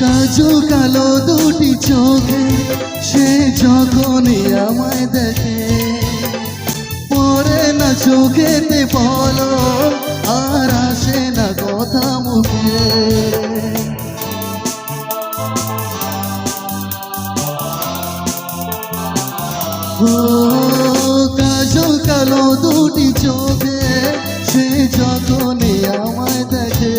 কাজল কালো দুটি চোখে সে যখনই আমায় দেখে, পড়ে না চোখেতে বলো আর আসে না কথা মুখে। ও কাজল কালো দুটি চোখে সে যখনই আমায় দেখে,